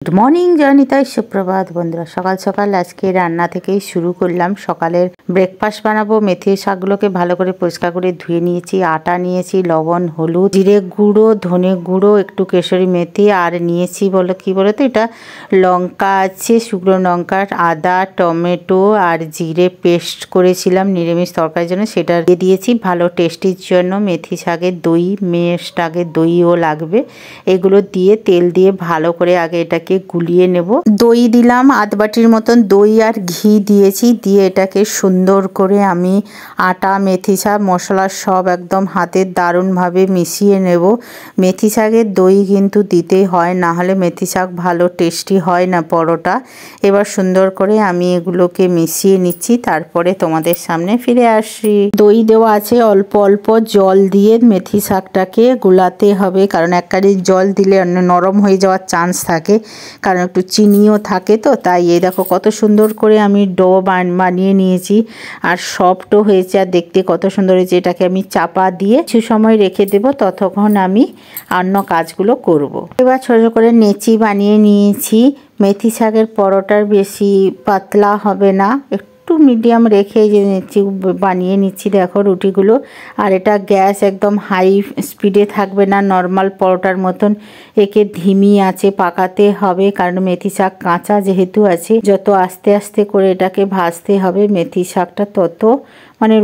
Good morning জয়নিতাই, সুপ্রভাত বন্ধুরা। সকাল সকাল আজকে রান্না থেকেই শুরু করলাম। সকালের ব্রেকফাস্ট বানাবো। মেথি শাকগুলোকে ভালো করে পরিষ্কার করে ধুয়ে নিয়েছি। আটা নিয়েছি, লবণ, হলুদ, জিরে গুঁড়ো, ধনে গুঁড়ো, একটু কেশরি মেথি, আর নিয়েছি কি বলো তো, এটা লঙ্কা আছে, শুকনো লঙ্কা, আদা, টমেটো আর জিরে পেস্ট করেছিলাম নিরামিষ তরকারির জন্য, সেটা দিয়ে দিয়েছি ভালো টেস্টির জন্য। মেথি শাকের দই, মেশটাকে দইও লাগবে। এগুলো দিয়ে তেল দিয়ে ভালো করে আগে এটাকে গুলিয়ে নেব। দই দিলাম আধ বাটির মতন, দই আর ঘি দিয়েছি। দিয়ে এটাকে সুন্দর করে আমি আটা, মেথি শাক, মশলা সব একদম হাতের দারুণভাবে মিশিয়ে নেব। মেথি শাকের দই কিন্তু দিতেই হয়, না হলে মেথি শাক ভালো টেস্টি হয় না পরোটা। এবার সুন্দর করে আমি এগুলোকে মিশিয়ে নিচ্ছি, তারপরে তোমাদের সামনে ফিরে আসি। দই দেওয়া আছে, অল্প অল্প জল দিয়ে মেথি শাকটাকে গুলাতে হবে, কারণ এক কারি জল দিলে নরম হয়ে যাওয়ার চান্স থাকে, কারণ একটু চিনিও থাকে তো। তাই এই দেখো কত সুন্দর করে আমি ডো বানিয়ে নিয়েছি, আর সফটও হয়েছে, আর দেখতে কত সুন্দর হয়েছে। এটাকে আমি চাপা দিয়ে কিছু সময় রেখে দেব, ততক্ষণ আমি অন্য কাজগুলো করব। এবার ছোট করে নেচি বানিয়ে নিয়েছি। মেথি শাকের পরোটার বেশি পাতলা হবে না, একটু মিডিয়াম রেখে যে নেচি বানিয়ে নিচ্ছি। দেখো রুটিগুলো, আর এটা গ্যাস একদম হাই স্পিডে থাকবে না, নর্মাল পরোটার মতন একে ধিমি আঁচে পাকাতে হবে, কারণ মেথি শাক কাঁচা যেহেতু আছে। যত আস্তে আস্তে করে এটাকে ভাজতে হবে, মেথি শাকটা তত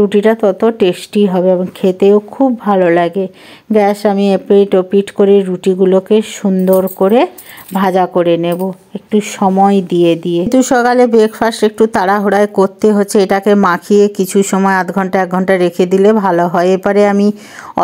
রুটিটা তত টেস্টি হবে এবং খেতেও খুব ভালো লাগে। গ্যাস আমি এপিট ওপিট করে রুটিগুলোকে সুন্দর করে ভাজা করে নেব, একটু সময় দিয়ে দিয়ে। কিন্তু সকালে ব্রেকফাস্ট একটু তাড়াহুড়ায় করতে হচ্ছে। এটাকে মাখিয়ে কিছু সময় আধ ঘন্টা 1 ঘন্টা রেখে দিলে ভালো হয়। এবারে আমি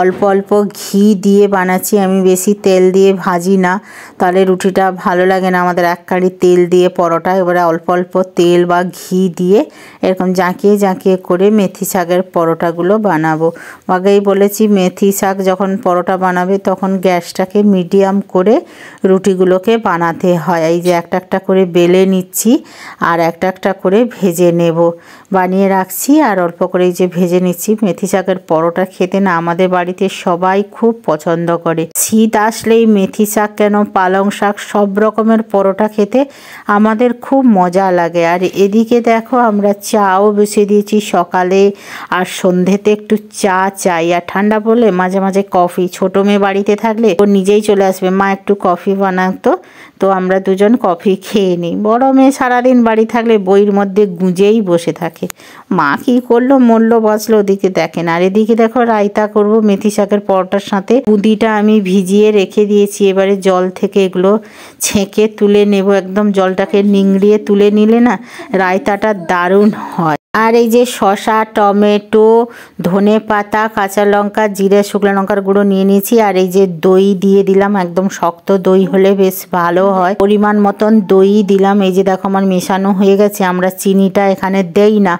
অল্প অল্প ঘি দিয়ে বানাচ্ছি, আমি বেশি তেল দিয়ে ভাজি না, তাহলে রুটিটা ভালো লাগে না আমাদের এক কারি তেল দিয়ে পরোটা। এবারে অল্প অল্প তেল বা ঘি দিয়ে এরকম জাঁকিয়ে জাঁকিয়ে করে মেথি শাকের পরোটাগুলো বানাবো। আগেই বলেছি, মেথি শাক যখন পরোটা বানাবে তখন গ্যাসটাকে মিডিয়াম করে রুটিগুলোকে বানাতে হয়। এই যে একটা একটা করে বেলে নিচ্ছি আর একটা একটা করে ভেজে নেব। বানিয়ে রাখছি আর অল্প করে এই যে ভেজে নিচ্ছি। মেথি শাকের পরোটা খেতে না আমাদের বাড়িতে সবাই খুব পছন্দ করে। শীত আসলেই মেথি শাক কেন, পালং শাক, সব রকমের পরোটা খেতে আমাদের খুব মজা লাগে। আর এদিকে দেখো আমরা চাও বসিয়ে দিয়েছি সকালে, আর সন্ধেতে একটু চা চাই, আর ঠান্ডা পড়লে মাঝে মাঝে কফি। ছোটো মেয়ে বাড়িতে থাকলে ও নিজেই চলে আসবে, মা একটু কফি বানাতো, তো আমরা দুজন কফি খেয়ে নিই। বড় মেয়ে সারাদিন বাড়ি থাকলে বইয়ের মধ্যে গুঁজেই বসে থাকে, মা কী করলো মরলো বসলো ওদিকে দেখেন। আর এদিকে দেখো রায়তা করব মেথি শাকের পরোটার সাথে। পুদিটা আমি ভিজিয়ে রেখে দিয়েছি, এবারে জল থেকে এগুলো ছেঁকে তুলে নেব। একদম জলটাকে নিংড়িয়ে তুলে নিলে না রায়তাটা দারুণ হয়। আর এই যে শসা, টমেটো, ধনে পাতা, কাঁচা লঙ্কা, জিরে, শুকনো লঙ্কার গুঁড়ো নিয়ে নিয়েছি, আর এই যে দই দিয়ে দিলাম। একদম শক্ত দই হলে বেশ ভালো হয়। পরিমাণ মতন দই দিলাম। এই যে দেখো আমার মেশানো হয়ে গেছে। আমরা চিনিটা এখানে দেই না,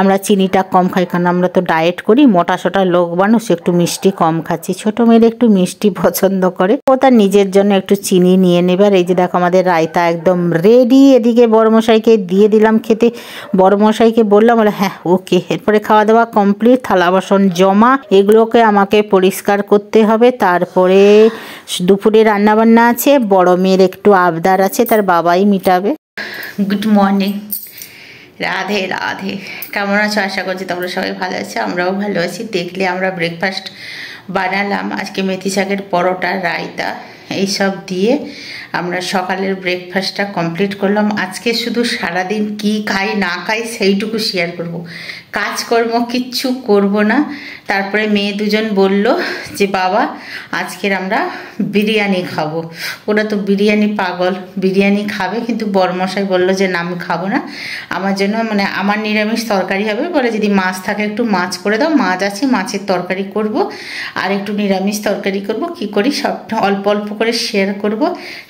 আমরা চিনিটা কম খাই, কারণ আমরা তো ডায়েট করি, মোটা সোটা লোক মানুষ, একটু মিষ্টি কম খাচ্ছি। ছোটো মেয়ের একটু মিষ্টি পছন্দ করে, ও তার নিজের জন্য একটু চিনি নিয়ে নেবে। আর এই যে দেখো আমাদের রায়তা একদম রেডি। এদিকে বড়মশাইকে দিয়ে দিলাম খেতে। বড়মশাইকে বললাম, বলে হ্যাঁ ওকে। এরপরে খাওয়া দাওয়া কমপ্লিট, থালা বাসন জমা, এগুলোকে আমাকে পরিষ্কার করতে হবে। তারপরে দুপুরে রান্নাবান্না আছে, বড় মেয়ের একটু আবদার আছে, তার বাবাই মিটাবে। Good morning, Radhe Radhe. কেমন আছো? আশা করছি তোমরা সবাই ভালো আছো, আমরাও ভালো আছি। দেখলে আমরা ব্রেকফাস্ট বানালাম আজকে মেথি শাকের পরোটা, রায়তা, এইসব দিয়ে আমরা সকালের ব্রেকফাস্টটা কমপ্লিট করলাম। আজকে শুধু সারাদিন কি খাই না খাই সেইটুকু শেয়ার করব, কাজকর্ম কিচ্ছু করব না। তারপরে মেয়ে দুজন বলল যে বাবা আজকের আমরা বিরিয়ানি খাবো। ওরা তো বিরিয়ানি পাগল, বিরিয়ানি খাবে, কিন্তু বড়মশাই বলল যে না আমি খাবো না, আমার জন্য আমার নিরামিষ তরকারি হবে। বলে যদি মাছ থাকে একটু মাছ করে দাও, মাছ আছে, মাছের তরকারি করব, আর একটু নিরামিষ তরকারি করব। কি করি সবটা অল্প অল্প করে শেয়ার করব,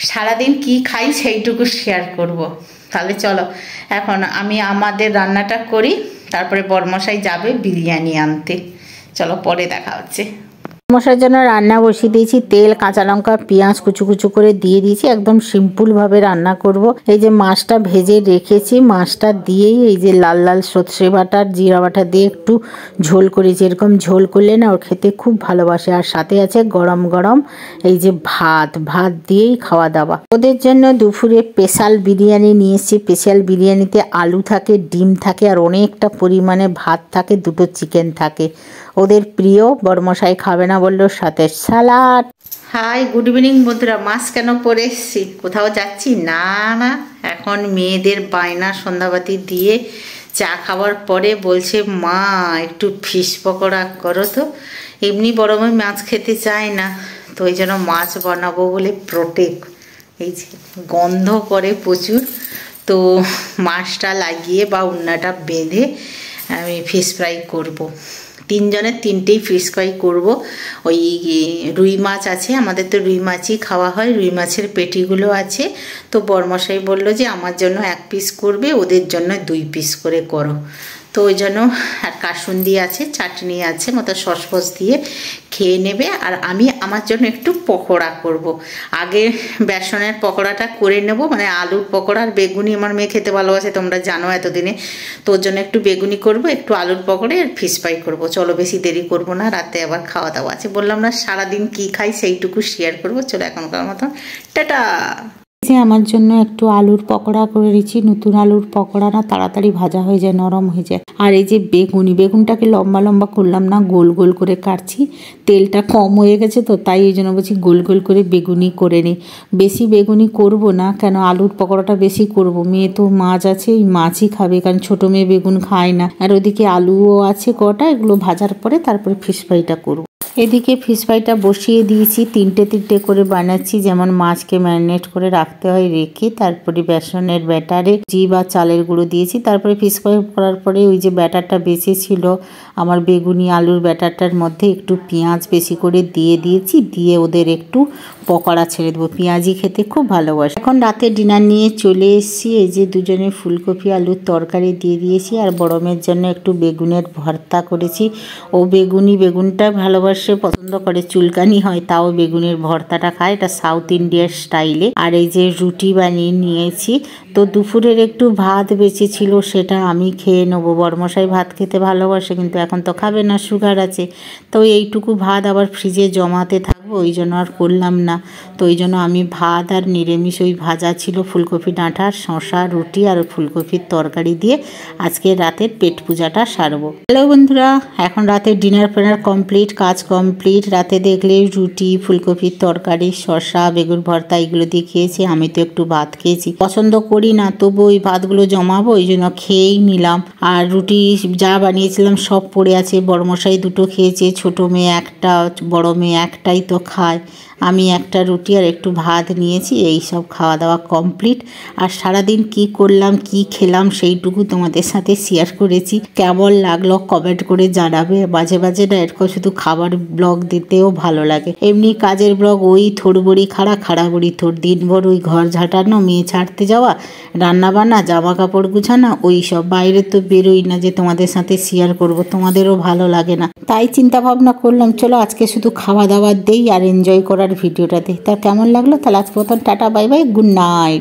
সারাদিন কি খাই সেইটুকু শেয়ার করব। তাহলে চলো এখন আমি আমাদের রান্নাটা করি, তারপরে বড়মশাই যাবে বিরিয়ানি আনতে। চলো পরে দেখা হচ্ছে। মশার জন্য রান্না বসিয়ে দিয়েছি। তেল, কাঁচা লঙ্কা, পেঁয়াজ কুচু কুচু করে দিয়ে দিয়েছি। একদম সিম্পল ভাবে রান্না করব। এই যে মাছটা ভেজে রেখেছি, মাছটা দিয়েই এই যে লাল লাল সর্ষে বাটা জিরা বাটা দিয়ে একটু ঝোল করেছি। এরকম ঝোল করলে না ওর খেতে খুব ভালোবাসে। আর সাথে আছে গরম গরম এই যে ভাত দিয়েই খাওয়া দাওয়া। ওদের জন্য দুপুরে স্পেশাল বিরিয়ানি নিয়ে এসেছি। স্পেশাল বিরিয়ানিতে আলু থাকে, ডিম থাকে আর অনেকটা পরিমাণে ভাত থাকে, দুটো চিকেন থাকে। ওদের প্রিয়। বড়মশাই খাবে না বললো, সাথে স্যালাড। হাই, গুড ইভিনিং বন্ধুরা। মাস্ক কেন পরে এসছি? কোথাও যাচ্ছি না। এখন মেয়েদের বায়না সন্ধ্যাবাতি দিয়ে চা খাওয়ার পরে বলছে মা একটু ফিশ পকোড়া করো তো। এমনি বড় মেয়ে মাছ খেতে চায় না, তো ওই জন্য মাছ বানাবো বলে প্রোটেক্ট। এই যে গন্ধ করে প্রচুর, তো মাছটা লাগিয়ে বা উন্নাটা বেঁধে আমি ফিশ ফ্রাই করব। তিনজনের তিনটেই ফিশ ফ্রাই করব। ওই রুই মাছ আছে, আমাদের তো রুই মাছই খাওয়া হয়। রুই মাছের পেটিগুলো আছে, তো বড়মশাই বললো যে আমার জন্য 1 পিস করবে, ওদের জন্য 2 পিস করে করো। তো ওই জন্য আর কাসুন্দি আছে, চাটনি আছে, মতো সস ফস দিয়ে খেয়ে নেবে। আর আমি আমার জন্য একটু পকোড়া করব। আগে বেসনের পকোড়াটা করে নেব, মানে আলুর পকোড়া আর বেগুনি আমার মেয়ে খেতে ভালোবাসে, তোমরা জানো এতদিনে। তো ওর জন্য একটু বেগুনি করব, একটু আলুর পকোড়া আর ফিশ ফ্রাই করব। চলো বেশি দেরি করব না, রাতে আবার খাওয়া দাওয়া আছে। বললাম না সারাদিন কি খাই সেইটুকু শেয়ার করব। চলো এখনকার মতন টাটা। আমার জন্য একটু আলুর পকোড়া করে দিচ্ছি। নতুন আলুর পকোড়া না তাড়াতাড়ি ভাজা হয়ে যায়, নরম হয়ে যায়। আর এই যে বেগুনটাকে লম্বা লম্বা করলাম না, গোল গোল করে কাটছি। তেলটা কম হয়ে গেছে তো, তাই এই জন্য বলছি গোল গোল করে বেগুনি করে নিই। বেশি বেগুনি করব না, কেন আলুর পকোড়াটা বেশি করব। মেয়ে তো মাছ আছে, এই মাছই খাবে, কারণ ছোটো মেয়ে বেগুন খায় না। আর ওদিকে আলুও আছে কটা, এগুলো ভাজার পরে তারপরে ফিশ ফ্রাইটা করব। এদিকে ফিশ ফ্রাইটা বসিয়ে দিয়েছি। তিনটে করে বানাচ্ছি, যেমন মাছকে ম্যারিনেট করে রাখতে হয়, রেখে তারপরে বেসনের ব্যাটারে ঘি বা চালের গুঁড়ো দিয়েছি। তারপরে ফিশ ফ্রাই করার পরে ওই যে ব্যাটারটা বেঁচেছিল আমার বেগুনি আলুর ব্যাটারটার মধ্যে একটু পেঁয়াজ বেশি করে দিয়ে দিয়েছি, দিয়ে ওদের একটু পকোড়া ছেড়ে দেবো। পেঁয়াজি খেতে খুব ভালোবাসে। এখন রাতে ডিনার নিয়ে চলে এসেছি। এই যে দুজনে ফুলকপি আলুর তরকারি দিয়ে দিয়েছি, আর বড় মেয়ের জন্য একটু বেগুনের ভর্তা করেছি। ও বেগুনটা ভালোবাসে, পছন্দ করে, চুলকানি হয় তাও বেগুনের ভর্তাটা খায়। এটা সাউথ ইন্ডিয়ার স্টাইলে। আর এই যে রুটি বানিয়ে নিয়েছি। তো দুপুরের একটু ভাত বেঁচেছিল, সেটা আমি খেয়ে নেবো। বড়মশাই ভাত খেতে ভালোবাসে, কিন্তু এখন তো খাবে না, সুগার আছে। তো এইটুকু ভাত আবার ফ্রিজে জমাতে থাকবো, ওই জন্য আর করলাম না। তো ওই জন্য আমি ভাত আর নিরামিষ ওই ভাজা ছিল ফুলকপি ডাঁটার, শসা, রুটি আর ফুলকপির তরকারি দিয়ে আজকে রাতের পেট পূজাটা সারবো। হ্যালো বন্ধুরা, এখন রাতের ডিনার ফিনার কমপ্লিট, কাজ কমপ্লিট। রাতে দেখলে রুটি, ফুলকপির তরকারি, শসা, বেগুন ভর্তা এগুলো দিয়ে খেয়েছি। আমি তো একটু ভাত খেয়েছি, পছন্দ করি না, তবু ওই ভাতগুলো জমাবো, ওই জন্য খেয়েই নিলাম। আর রুটি যা বানিয়েছিলাম সব পড়ে আছে। বড়মশাই 2টো খেয়েছে, ছোটো মেয়ে 1টা, বড় মেয়ে 1টাই তো খায়। আমি একটা রুটি আর একটু ভাত নিয়েছি। এই সব খাওয়া দাওয়া কমপ্লিট। আর সারাদিন কি করলাম, কি খেলাম সেইটুকু তোমাদের সাথে শেয়ার করেছি। কেমন লাগলো কমেন্ট করে জানাবে। মাঝে মাঝে না এরকম শুধু খাবার ব্লগ দিতেও ভালো লাগে। এমনি কাজের ব্লগ ওই থোড়বড়ি খাড়া বড়ি থোড়, দিনভর ওই ঘর ঝাঁটানো, মেয়ে ছাড়তে যাওয়া, রান্না বান্না, জামা কাপড় গুছানো, ওই সব। বাইরে তো বেরোই না যে তোমাদের সাথে শেয়ার করব, তোমাদেরও ভালো লাগে না। তাই চিন্তা ভাবনা করলাম চলো আজকে শুধু খাওয়া দাওয়া দেই আর এনজয় করার ভিডিওটা দিই। তা কেমন লাগলো? তাহলে আজকে মতন tata, bye bye, good night.